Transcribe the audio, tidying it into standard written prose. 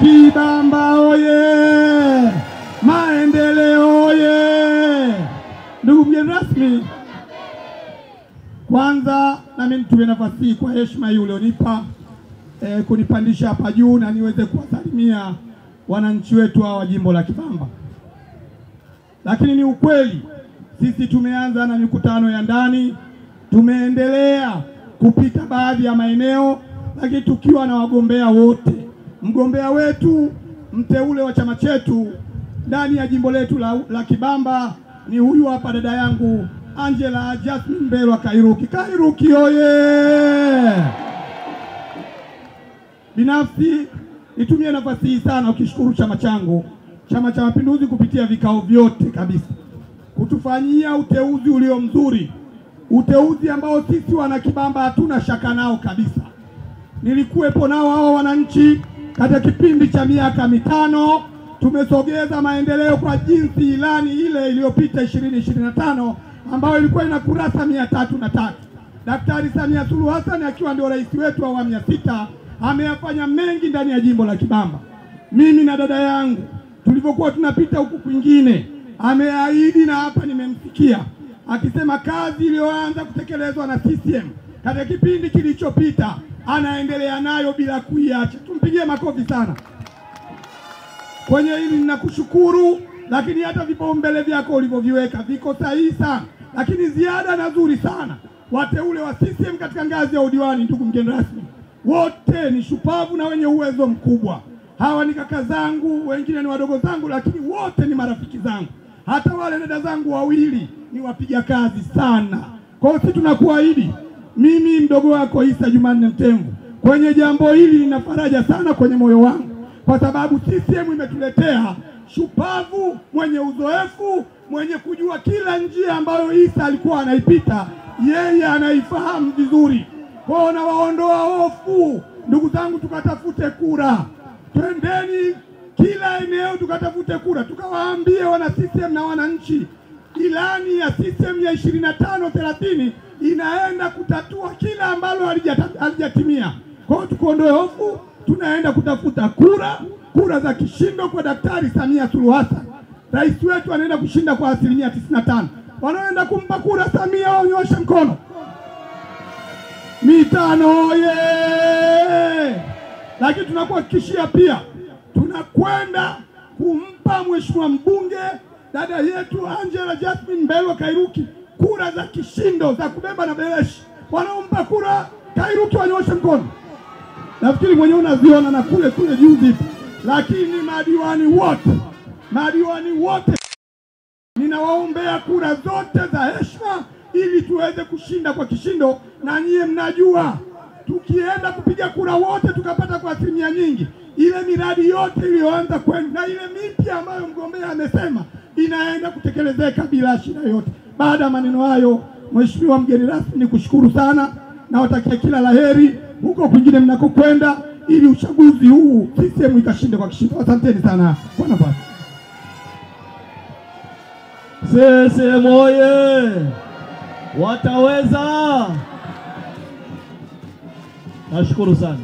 Kibamba oye! Maendeleo oye! Ndugu mgeni rasmi, kwanza nami nitumie nafasi hii kwa heshima hii ulionipa kunipandisha hapa juu na niweze kuwasalimia wananchi wetu wa jimbo la Kibamba. Lakini ni ukweli sisi tumeanza na mikutano ya ndani, tumeendelea kupita baadhi ya maeneo, lakini tukiwa na wagombea wote. Mgombea wetu mteule wa chama chetu ndani ya jimbo letu la Kibamba ni huyu hapa, dada yangu Angela Jasmine Mbelwa Kairuki. Kairuki oye! Binafsi nitumie nafasi hii sana ukishukuru chama changu, Chama cha Mapinduzi, kupitia vikao vyote kabisa kutufanyia uteuzi ulio mzuri, uteuzi ambao sisi wana Kibamba hatuna shaka nao kabisa. Nilikuwepo nao hao wananchi katika kipindi cha miaka mitano. Tumesogeza maendeleo kwa jinsi ilani ile iliyopita 2025 ambayo ilikuwa ina kurasa 303. Daktari Samia Suluhu Hassan akiwa ndio rais wetu wa awamu ya 6 ameyafanya mengi ndani ya jimbo la Kibamba. Mimi na dada yangu tulivyokuwa tunapita huku kwingine, ameahidi na hapa nimemsikia akisema kazi iliyoanza kutekelezwa na CCM katika kipindi kilichopita anaendelea nayo bila kuiacha. Tumpigie makofi sana. Kwenye hili ninakushukuru, lakini hata vipaumbele vyako ulivyoviweka viko sahihi sana, lakini ziada na nzuri sana. Wateule wa CCM katika ngazi ya udiwani, ndugu mgeni rasmi, wote ni shupavu na wenye uwezo mkubwa. Hawa ni kaka zangu, wengine ni wadogo zangu, lakini wote ni marafiki zangu. Hata wale dada zangu wawili ni wapiga kazi sana. Kwa hiyo sisi tunakuahidi, mimi mdogo wako Isa Jumanne Mtemvu, kwenye jambo hili nina faraja sana kwenye moyo wangu, kwa sababu CCM imetuletea shupavu, mwenye uzoefu, mwenye kujua kila njia ambayo Isa alikuwa anaipita, yeye anaifahamu vizuri. Kwa hiyo nawaondoa hofu, ndugu zangu, tukatafute kura. Twendeni kila eneo tukatafute kura, tukawaambie wana CCM na wananchi, ilani ya CCM ya 25-30 inaenda kutatua kila ambalo halijatimia. Kwa hiyo tukondoe hofu, tunaenda kutafuta kura za kishindo kwa Daktari Samia Suluhu Hassan. Rais wetu anaenda kushinda kwa 95%. Wanaenda kumpa kura Samia wanyoshe mkono. Mitano oye! Lakini tunakuhakikishia pia tunakwenda kumpa mheshimiwa mbunge dada yetu Angela Jasmine Mbelwa Kairuki kura za kishindo za kubeba na beleshi. Wanaompa kura Kairuki wanyoshe mkono. Nafikiri mwenyewe unaziona na kule juu zipo. Lakini madiwani wote ninawaombea kura zote za heshima ili tuweze kushinda kwa kishindo. Na nyie mnajua tukienda kupiga kura wote tukapata kwa asilimia nyingi, ile miradi yote iliyoanza kwenda na ile mipya ambayo mgombea amesema inaenda kutekelezeka bila shida yote. Baada ya maneno hayo, mheshimiwa mgeni rasmi, nikushukuru sana na watakia kila laheri huko kwingine mnakokwenda, ili uchaguzi huu CCM ikashinde kwa kishindo. Asanteni sana kwa nafasi. CCM oye! Wataweza! Nashukuru sana.